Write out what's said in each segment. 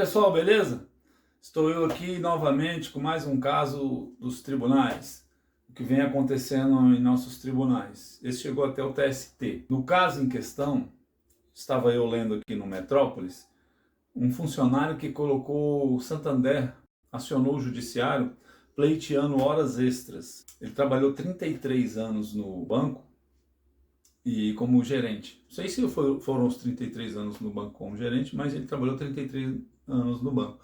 pessoal, beleza? Estou eu aqui novamente com mais um caso dos tribunais, o que vem acontecendo em nossos tribunais. Esse chegou até o TST. No caso em questão, estava eu lendo aqui no Metrópolis, um funcionário que colocou o Santander, acionou o judiciário pleiteando horas extras. Ele trabalhou 33 anos no banco e como gerente. Não sei se foram os 33 anos no banco como gerente, mas ele trabalhou 33 anos no banco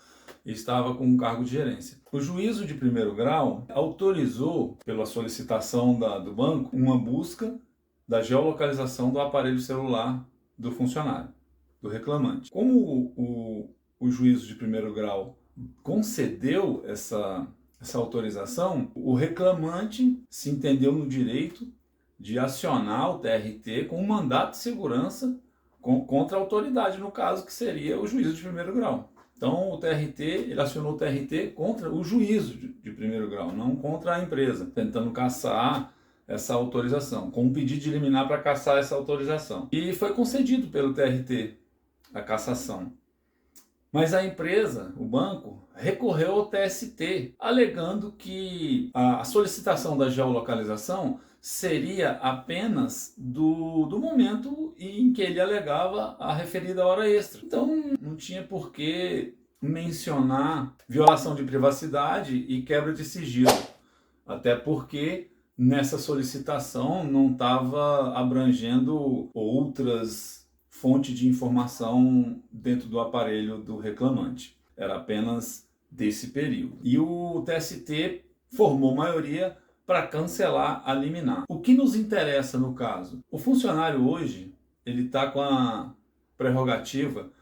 e estava com um cargo de gerência. O juízo de primeiro grau autorizou, pela solicitação do banco, uma busca da geolocalização do aparelho celular do funcionário, do reclamante. Como o juízo de primeiro grau concedeu essa autorização, o reclamante se entendeu no direito de acionar o TRT com um mandato de segurança contra a autoridade, no caso que seria o juízo de primeiro grau. Então o TRT, ele acionou o TRT contra o juízo de primeiro grau, não contra a empresa, tentando cassar essa autorização, com um pedido de liminar para cassar essa autorização. E foi concedido pelo TRT a cassação. Mas a empresa, o banco, recorreu ao TST, alegando que a solicitação da geolocalização seria apenas do momento em que ele alegava a referida hora extra. Então não tinha por que mencionar violação de privacidade e quebra de sigilo, até porque nessa solicitação não estava abrangendo outras fontes de informação dentro do aparelho do reclamante. Era apenas desse período. E o TST formou maioria para cancelar a liminar. O que nos interessa no caso? O funcionário hoje, ele está com a prerrogativa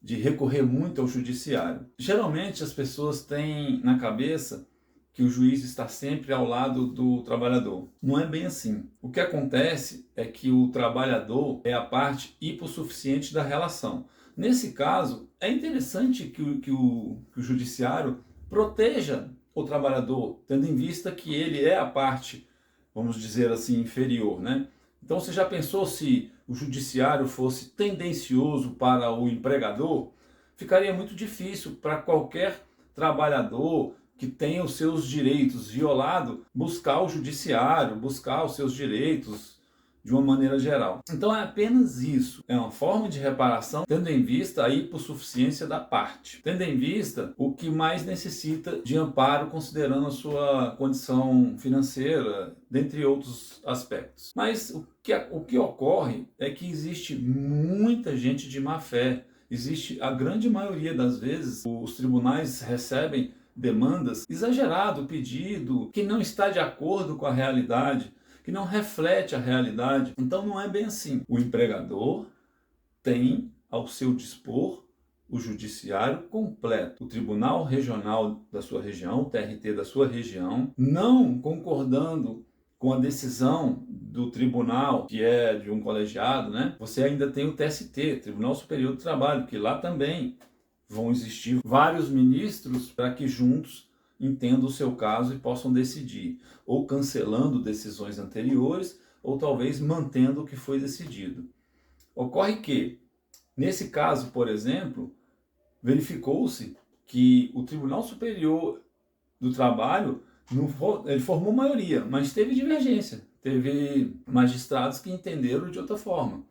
de recorrer muito ao judiciário. Geralmente as pessoas têm na cabeça que o juiz está sempre ao lado do trabalhador. Não é bem assim. O que acontece é que o trabalhador é a parte hipossuficiente da relação. Nesse caso, é interessante que o judiciário proteja o trabalhador, tendo em vista que ele é a parte, vamos dizer assim, inferior, né? Então você já pensou se o judiciário fosse tendencioso para o empregador? Ficaria muito difícil para qualquer trabalhador que tenha os seus direitos violados buscar o judiciário, buscar os seus direitos de uma maneira geral. Então é apenas isso, é uma forma de reparação tendo em vista a hipossuficiência da parte, tendo em vista o que mais necessita de amparo considerando a sua condição financeira, dentre outros aspectos. Mas o que ocorre é que existe muita gente de má fé, existe a grande maioria das vezes, os tribunais recebem demandas exagerado, pedido que não está de acordo com a realidade, que não reflete a realidade. Então não é bem assim. O empregador tem ao seu dispor o judiciário completo. O tribunal regional da sua região, o TRT da sua região, não concordando com a decisão do tribunal, que é de um colegiado, né? Você ainda tem o TST, Tribunal Superior do Trabalho, que lá também vão existir vários ministros para que juntos entendam o seu caso e possam decidir, ou cancelando decisões anteriores, ou talvez mantendo o que foi decidido. Ocorre que, nesse caso, por exemplo, verificou-se que o Tribunal Superior do Trabalho ele formou maioria, mas teve divergência, teve magistrados que entenderam de outra forma.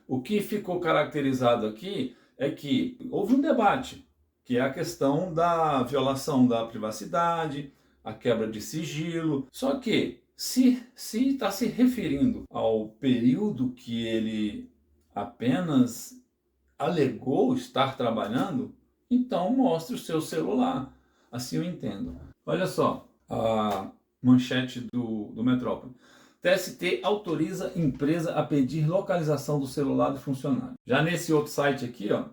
O que ficou caracterizado aqui é que houve um debate, que é a questão da violação da privacidade, a quebra de sigilo. Só que, se está se referindo ao período que ele apenas alegou estar trabalhando, então mostre o seu celular. Assim eu entendo. Olha só a manchete do Metrópole. TST autoriza empresa a pedir localização do celular do funcionário. Já nesse outro site aqui, ó,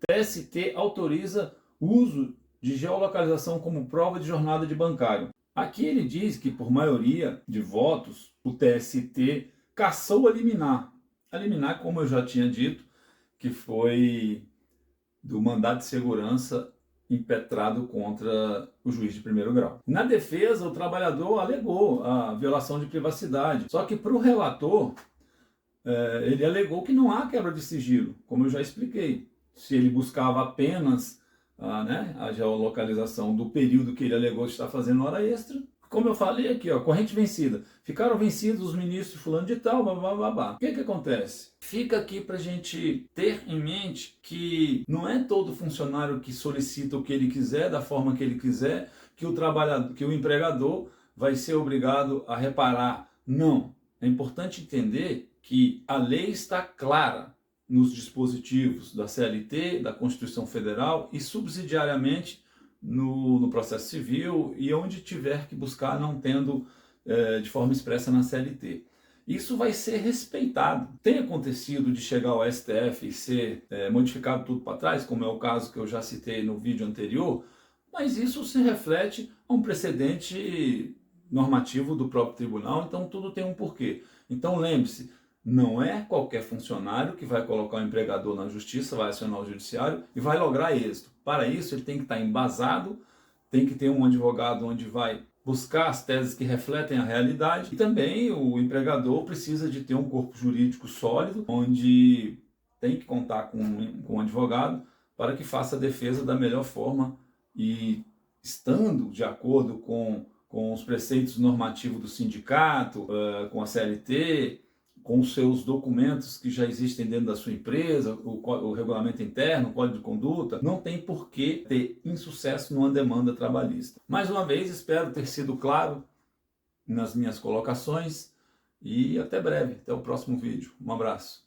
TST autoriza uso de geolocalização como prova de jornada de bancário. Aqui ele diz que por maioria de votos o TST cassou a liminar. A liminar, como eu já tinha dito, que foi do mandado de segurança impetrado contra o juiz de primeiro grau. Na defesa, o trabalhador alegou a violação de privacidade, só que para o relator, ele alegou que não há quebra de sigilo, como eu já expliquei. Se ele buscava apenas a geolocalização do período que ele alegou estar fazendo hora extra. Como eu falei aqui, ó, corrente vencida. Ficaram vencidos os ministros fulano de tal, babá. O que acontece? Fica aqui para a gente ter em mente que não é todo funcionário que solicita o que ele quiser, da forma que ele quiser, que o empregador vai ser obrigado a reparar. Não. É importante entender que a lei está clara nos dispositivos da CLT, da Constituição Federal e subsidiariamente no processo civil e onde tiver que buscar, não tendo de forma expressa na CLT. Isso vai ser respeitado. Tem acontecido de chegar ao STF e ser modificado tudo para trás, como é o caso que eu já citei no vídeo anterior, mas isso se reflete a um precedente normativo do próprio tribunal, então tudo tem um porquê. Então lembre-se, não é qualquer funcionário que vai colocar o empregador na justiça, vai acionar o judiciário e vai lograr êxito. Para isso ele tem que estar embasado, tem que ter um advogado onde vai buscar as teses que refletem a realidade e também o empregador precisa de ter um corpo jurídico sólido, onde tem que contar com um advogado para que faça a defesa da melhor forma e estando de acordo com os preceitos normativos do sindicato, com a CLT, com os seus documentos que já existem dentro da sua empresa, o regulamento interno, o código de conduta, não tem por que ter insucesso numa demanda trabalhista. Mais uma vez, espero ter sido claro nas minhas colocações e até breve, até o próximo vídeo. Um abraço.